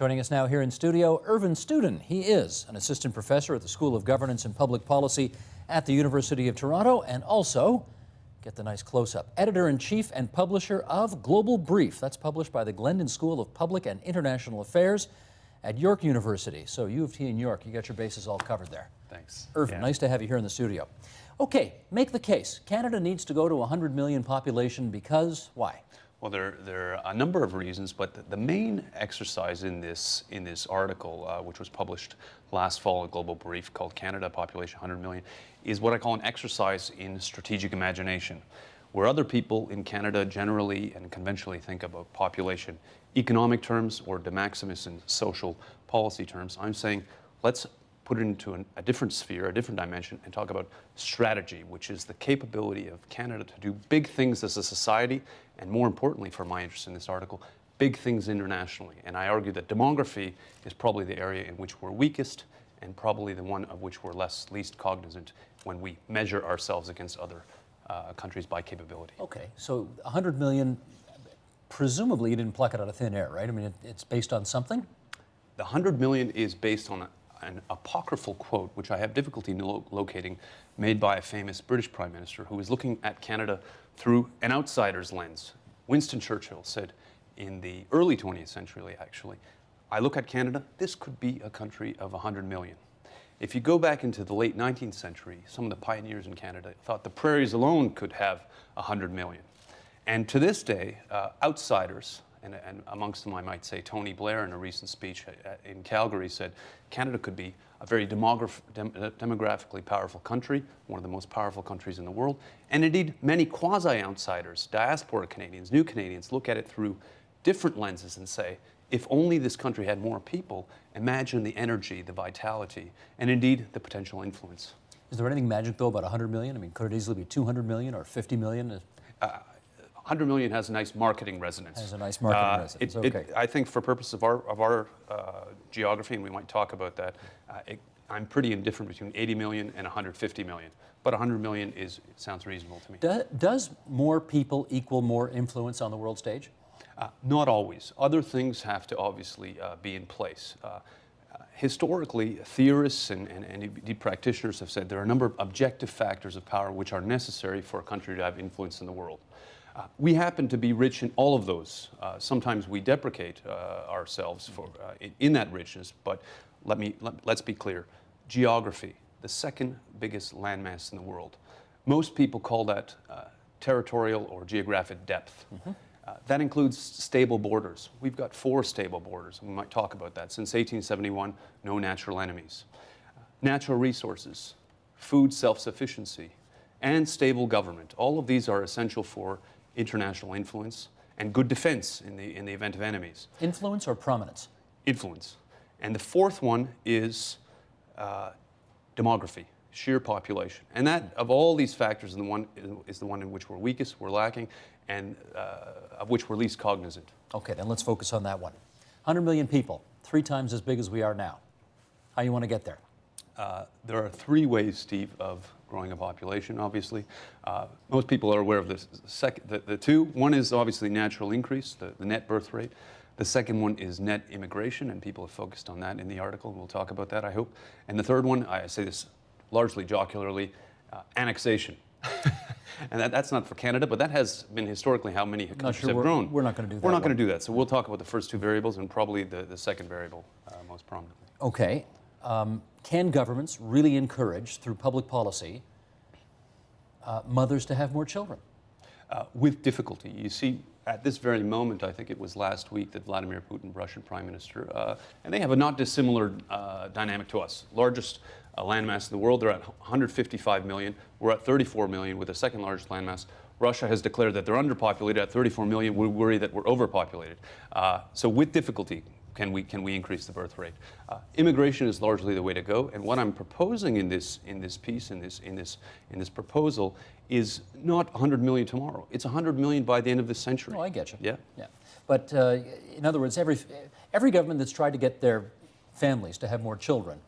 Joining us now here in studio, Irvin Studin. He is an assistant professor at the School of Governance and Public Policy at the University of Toronto, and also, get the nice close-up, editor-in-chief and publisher of Global Brief. That's published by the Glendon School of Public and International Affairs at York University. So U of T in York, you got your bases all covered there. Thanks. Irvin, nice to have you here in the studio. Okay, make the case. Canada needs to go to 100 million population because why? Well, there are a number of reasons, but the main exercise in this article, which was published last fall at Global Brief, called Canada Population 100 Million, is what I call an exercise in strategic imagination, where other people in Canada generally and conventionally think about population economic terms or de maximis in social policy terms. I'm saying let's put it into a different sphere, a different dimension, and talk about strategy, which is the capability of Canada to do big things as a society, and more importantly, for my interest in this article, big things internationally. And I argue that demography is probably the area in which we're weakest, and probably the one of which we're least cognizant when we measure ourselves against other countries by capability. Okay, so 100 million, presumably you didn't pluck it out of thin air, right? I mean, it's based on something? The 100 million is based on an apocryphal quote, which I have difficulty locating, made by a famous British Prime Minister who was looking at Canada through an outsider's lens. Winston Churchill said in the early 20th century, actually, I look at Canada, this could be a country of 100 million. If you go back into the late 19th century, some of the pioneers in Canada thought the prairies alone could have 100 million. And to this day, outsiders, and amongst them I might say Tony Blair in a recent speech in Calgary said Canada could be a very demographically powerful country, one of the most powerful countries in the world. And indeed, many quasi-outsiders, diaspora Canadians, new Canadians, look at it through different lenses and say, if only this country had more people, imagine the energy, the vitality, and indeed the potential influence. Is there anything magic, though, about 100 million? I mean, could it easily be 200 million or 50 million? 100 million has a nice marketing resonance. Has a nice marketing resonance, okay. I think for purposes of our geography, and we might talk about that, I'm pretty indifferent between 80 million and 150 million. But 100 million sounds reasonable to me. Does more people equal more influence on the world stage? Not always. Other things have to obviously be in place. Historically, theorists and indeed practitioners have said there are a number of objective factors of power which are necessary for a country to have influence in the world. We happen to be rich in all of those. Sometimes we deprecate ourselves in that richness, but let's be clear. Geography, the second biggest landmass in the world. Most people call that territorial or geographic depth. Mm-hmm. That includes stable borders. We've got 4 stable borders, and we might talk about that. Since 1871, no natural enemies. Natural resources, food self-sufficiency, and stable government. All of these are essential for international influence and good defense in the event of enemies. Influence or prominence? Influence. And the fourth one is demography, sheer population. And that, of all these factors, is the one in which we're weakest, we're lacking, and of which we're least cognizant. Okay, then let's focus on that one. 100 million people, 3 times as big as we are now. How you want to get there? There are 3 ways, Steve, of growing a population, obviously. Most people are aware of this. The 2, one is obviously natural increase, the net birth rate. The second one is net immigration, and people have focused on that in the article, and we'll talk about that, I hope. And the third one, I say this largely jocularly, annexation. And that's not for Canada, but that has been historically how many countries have grown. We're not going to do that. We're not going to do that. So we'll talk about the first 2 variables and probably the second variable most prominently. Okay. Can governments really encourage, through public policy, mothers to have more children? With difficulty. You see, at this very moment, I think it was last week that Vladimir Putin, Russian Prime Minister, and they have a not dissimilar dynamic to us. Largest landmass in the world, they're at 155 million. We're at 34 million with the second largest landmass. Russia has declared that they're underpopulated at 34 million. We worry that we're overpopulated. So with difficulty, can we increase the birth rate? Immigration is largely the way to go. And what I'm proposing in this proposal is not 100 million tomorrow. It's 100 million by the end of this century. Oh, I get you. Yeah. Yeah. But in other words, every government that's tried to get their families to have more children,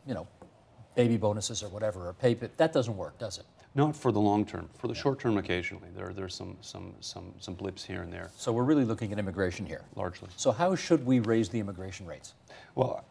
baby bonuses or whatever, or pay, that doesn't work, does it? Not for the long term. For the short term, occasionally. There's some blips here and there, So we're really looking at immigration here. largely. So how should we raise the immigration rates? Well,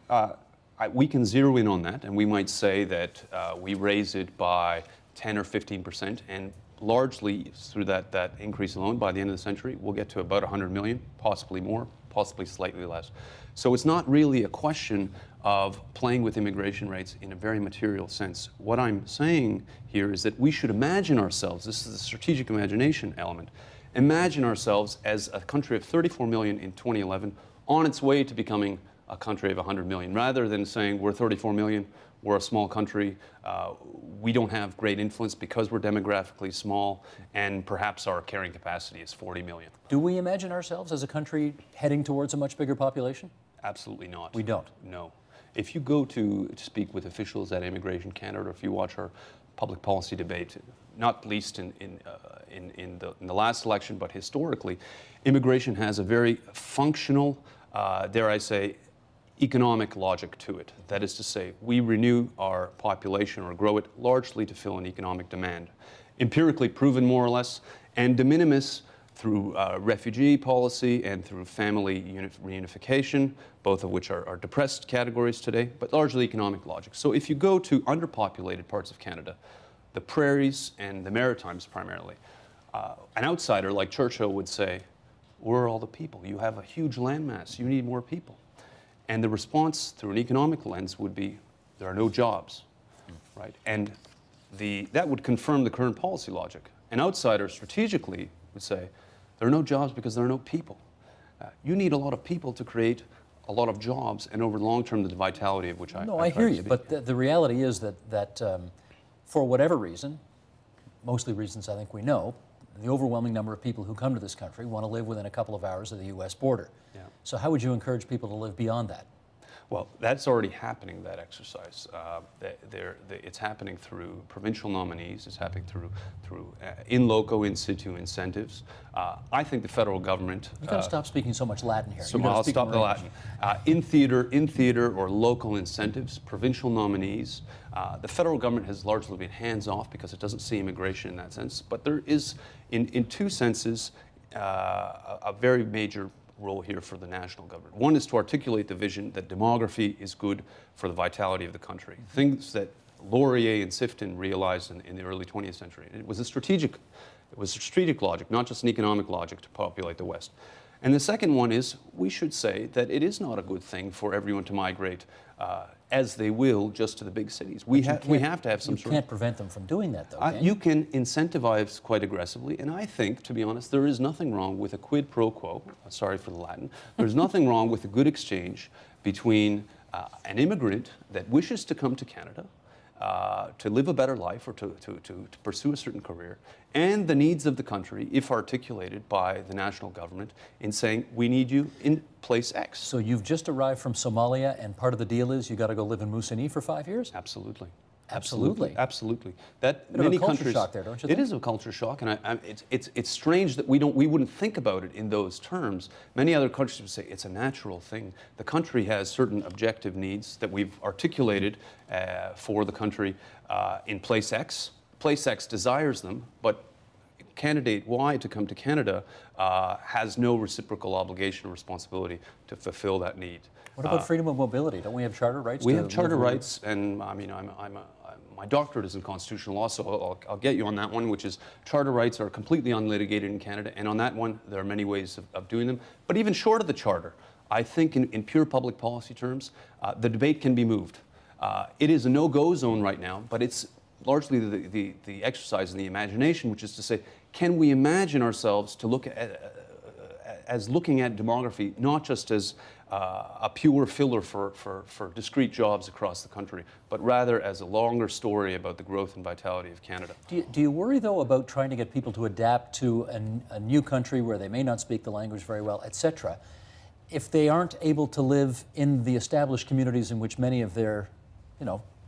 we can zero in on that, and we might say that we raise it by 10 or 15%, and largely through that increase alone, by the end of the century, we'll get to about 100 million, possibly more, possibly slightly less. So it's not really a question of playing with immigration rates in a very material sense. What I'm saying here is that we should imagine ourselves, this is the strategic imagination element, imagine ourselves as a country of 34 million in 2011 on its way to becoming a country of 100 million, rather than saying we're 34 million, we're a small country, we don't have great influence because we're demographically small, and perhaps our carrying capacity is 40 million. Do we imagine ourselves as a country heading towards a much bigger population? Absolutely not. We don't? No. If you go to speak with officials at Immigration Canada, or if you watch our public policy debate, not least in the last election, but historically, immigration has a very functional, dare I say, economic logic to it. That is to say, we renew our population or grow it largely to fill an economic demand. Empirically proven, more or less, and de minimis through refugee policy and through family reunification, both of which are depressed categories today, but largely economic logic. So if you go to underpopulated parts of Canada, the prairies and the Maritimes primarily, an outsider like Churchill would say, where are all the people? You have a huge landmass, you need more people. And the response through an economic lens would be, there are no jobs, right? And that would confirm the current policy logic. An outsider strategically would say, there are no jobs because there are no people. You need a lot of people to create a lot of jobs, and over the long term, the vitality of which I hear you, but the reality is that for whatever reason, mostly reasons I think we know, the overwhelming number of people who come to this country want to live within a couple of hours of the U.S. border. Yeah. So how would you encourage people to live beyond that? Well, that's already happening, that exercise. It's happening through provincial nominees. It's happening through in loco, in situ incentives. I think the federal government... You've got to stop speaking so much Latin here. So I'll stop the Latin. In theater or local incentives, provincial nominees. The federal government has largely been hands-off because it doesn't see immigration in that sense. But there is, in two senses, a very major role here for the national government. One is to articulate the vision that demography is good for the vitality of the country. Things that Laurier and Sifton realized in the early 20th century. It was a strategic logic, not just an economic logic to populate the West. And the second one is, we should say that it is not a good thing for everyone to migrate as they will just to the big cities. We have to have some sort of... You can't prevent them from doing that, though, can you can incentivize quite aggressively, and I think, to be honest, there is nothing wrong with a quid pro quo, sorry for the Latin, there's nothing wrong with a good exchange between an immigrant that wishes to come to Canada, to live a better life or to pursue a certain career, and the needs of the country, if articulated by the national government, in saying, we need you in place X. So you've just arrived from Somalia, and part of the deal is you got to go live in Moosonee for 5 years? Absolutely. Absolutely. Absolutely. That Bit many of a culture countries, shock there, don't you think? It is a culture shock, and it's strange that we wouldn't think about it in those terms. Many other countries would say it's a natural thing. The country has certain objective needs that we've articulated for the country in place X. Place X desires them, but candidate Y to come to Canada has no reciprocal obligation or responsibility to fulfill that need. What about freedom of mobility? Don't we have charter rights? We have charter rights, and I mean, my doctorate is in constitutional law, so I'll get you on that one, which is charter rights are completely unlitigated in Canada, and on that one, there are many ways of doing them. But even short of the charter, I think in pure public policy terms, the debate can be moved. It is a no-go zone right now, but it's largely the exercise in the imagination, which is to say, can we imagine ourselves to look as looking at demography not just as a pure filler for discrete jobs across the country, but rather as a longer story about the growth and vitality of Canada. Do you worry, though, about trying to get people to adapt to a new country where they may not speak the language very well, etc., if they aren't able to live in the established communities in which many of their,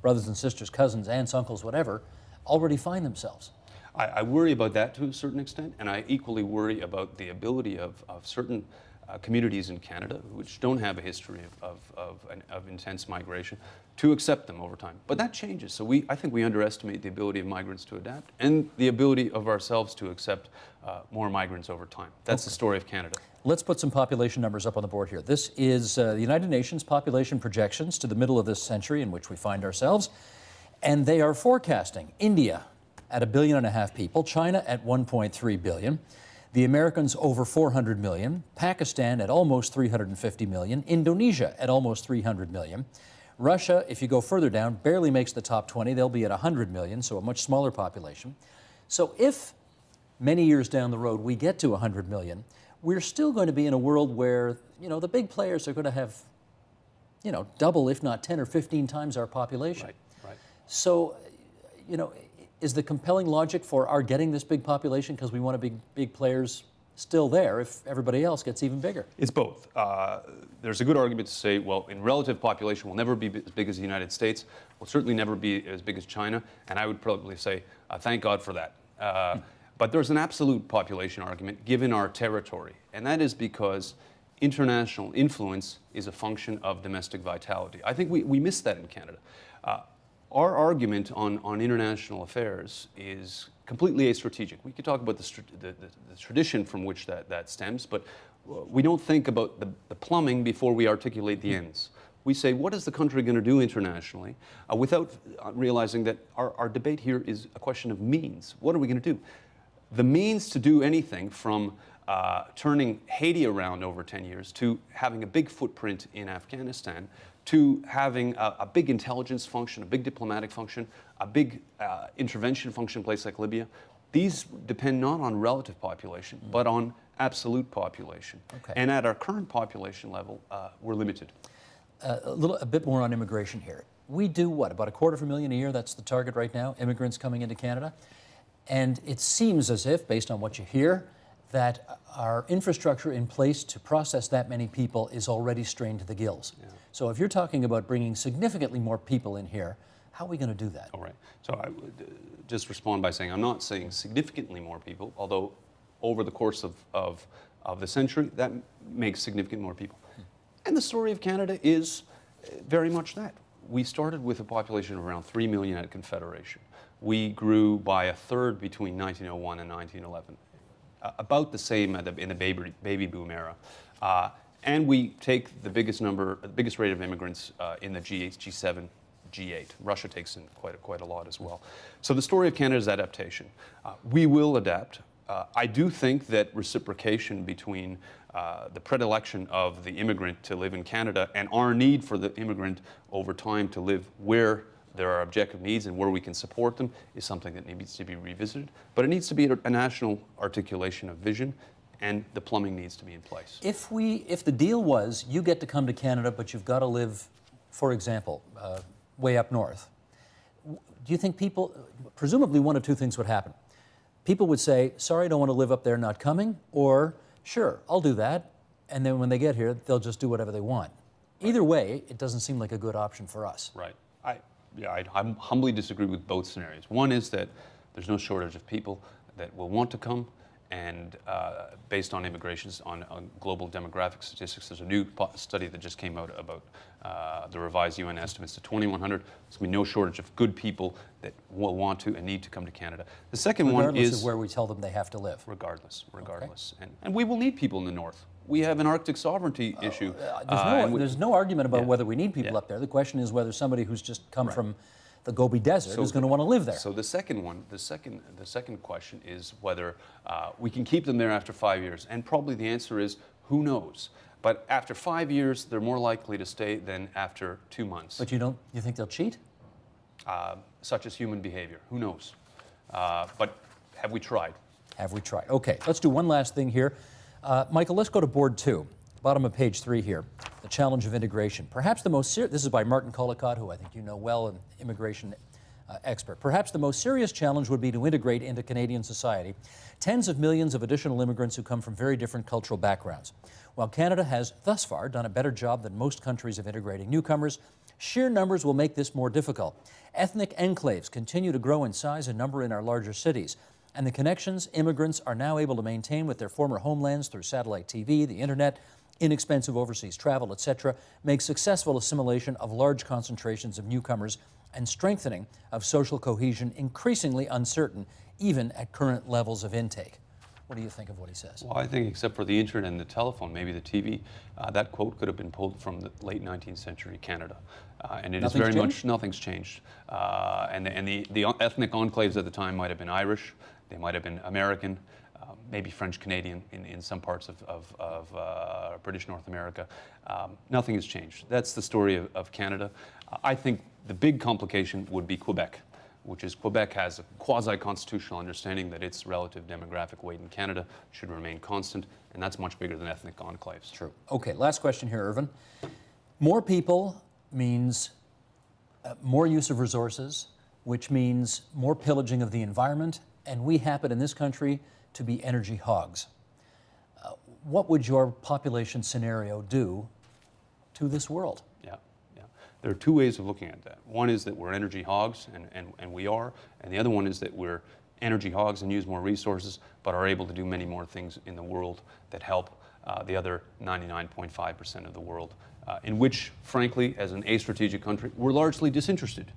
brothers and sisters, cousins, aunts, uncles, whatever, already find themselves? I worry about that to a certain extent, and I equally worry about the ability of certain communities in Canada, which don't have a history of intense migration, to accept them over time. But that changes. So I think we underestimate the ability of migrants to adapt and the ability of ourselves to accept more migrants over time. That's the story of Canada. Let's put some population numbers up on the board here. This is the United Nations population projections to the middle of this century in which we find ourselves. And they are forecasting India at 1.5 billion people, China at 1.3 billion, the Americans over 400 million, Pakistan at almost 350 million, Indonesia at almost 300 million. Russia, if you go further down, barely makes the top 20. They'll be at 100 million, so a much smaller population. So if many years down the road we get to 100 million, we're still going to be in a world where, the big players are going to have, double, if not 10 or 15 times our population. Right. So, is the compelling logic for our getting this big population because we want big players still there if everybody else gets even bigger? It's both. There's a good argument to say, well, in relative population, we'll never be as big as the United States. We'll certainly never be as big as China. And I would probably say, thank God for that. But there's an absolute population argument given our territory. And that is because international influence is a function of domestic vitality. I think we miss that in Canada. Our argument on international affairs is completely astrategic. We could talk about the tradition from which that stems, but we don't think about the plumbing before we articulate the ends. We say, what is the country going to do internationally without realizing that our debate here is a question of means. What are we going to do? The means to do anything from turning Haiti around over 10 years to having a big footprint in Afghanistan to having a big intelligence function, a big diplomatic function, a big intervention function in a place like Libya. These depend not on relative population, but on absolute population. Okay. And at our current population level, we're limited. A bit more on immigration here. We do what, about 250,000 a year? That's the target right now, immigrants coming into Canada. And it seems as if, based on what you hear, that our infrastructure in place to process that many people is already strained to the gills. Yeah. So if you're talking about bringing significantly more people in here, how are we going to do that? All right. So I would just respond by saying I'm not saying significantly more people, although over the course of the century, that makes significant more people. And the story of Canada is very much that. We started with a population of around 3 million at Confederation. We grew by a third between 1901 and 1911. About the same in the baby boom era. And we take the biggest rate of immigrants in the G8, G7, G8. Russia takes in quite a lot as well. So the story of Canada is adaptation. We will adapt. I do think that reciprocation between the predilection of the immigrant to live in Canada and our need for the immigrant over time to live where there are objective needs and where we can support them is something that needs to be revisited. But it needs to be a national articulation of vision, and the plumbing needs to be in place. If the deal was you get to come to Canada, but you've got to live, for example, way up north, do you think presumably one of two things would happen. People would say, sorry, I don't want to live up there, not coming, or sure, I'll do that, and then when they get here, they'll just do whatever they want. Either way, it doesn't seem like a good option for us. Right. I humbly disagree with both scenarios. One is that there's no shortage of people that will want to come, and based on immigrations, on global demographic statistics, there's a new study that just came out about the revised UN estimates to 2,100. There's going to be no shortage of good people that will want to and need to come to Canada. The second one is... Regardless of where we tell them they have to live. Regardless. Okay. And we will need people in the north. We have an Arctic sovereignty issue. There's no argument about whether we need people up there. The question is whether somebody who's just come from the Gobi Desert is going to want to live there. So the second question is whether we can keep them there after 5 years. And probably the answer is, who knows? But after 5 years, they're more likely to stay than after 2 months. But you think they'll cheat? Such as human behavior. Who knows? But have we tried? Have we tried? Okay, let's do one last thing here. Michael, let's go to board 2, bottom of page 3 here, the challenge of integration. Perhaps the most serious, this is by Martin Collicott, who I think you know well, an immigration expert. Perhaps the most serious challenge would be to integrate into Canadian society tens of millions of additional immigrants who come from very different cultural backgrounds. While Canada has thus far done a better job than most countries of integrating newcomers, sheer numbers will make this more difficult. Ethnic enclaves continue to grow in size and number in our larger cities, and the connections immigrants are now able to maintain with their former homelands through satellite TV, the internet, inexpensive overseas travel, etc., make successful assimilation of large concentrations of newcomers and strengthening of social cohesion increasingly uncertain, even at current levels of intake. What do you think of what he says? Well, I think except for the internet and the telephone, maybe the TV, that quote could have been pulled from the late 19th century Canada. And it is very much, nothing's changed. And the ethnic enclaves at the time might have been Irish, they might have been American, maybe French-Canadian in some parts of British North America. Nothing has changed. That's the story of Canada. I think the big complication would be Quebec, which is Quebec has a quasi-constitutional understanding that its relative demographic weight in Canada should remain constant, and that's much bigger than ethnic enclaves. True. Okay, last question here, Irvin. More people means more use of resources, which means more pillaging of the environment, and we happen in this country to be energy hogs. What would your population scenario do to this world? There are two ways of looking at that. One is that we're energy hogs, and we are, and the other one is that we're energy hogs and use more resources, but are able to do many more things in the world that help the other 99.5% of the world, in which, frankly, as an a-strategic country, we're largely disinterested.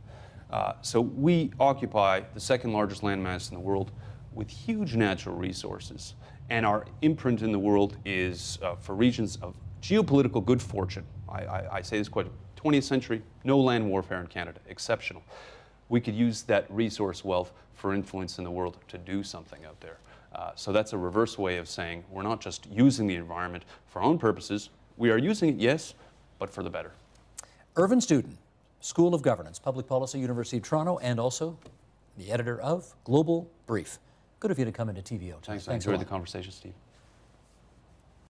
So we occupy the second largest landmass in the world with huge natural resources, and our imprint in the world is for regions of geopolitical good fortune. I say this quite 20th century, no land warfare in Canada, exceptional. We could use that resource wealth for influence in the world to do something out there. So that's a reverse way of saying we're not just using the environment for our own purposes. We are using it, yes, but for the better. Irvin Studin, School of Governance, Public Policy, University of Toronto, and also the editor of Global Brief. Good of you to come into TVO. Thanks. I enjoyed the conversation, Steve.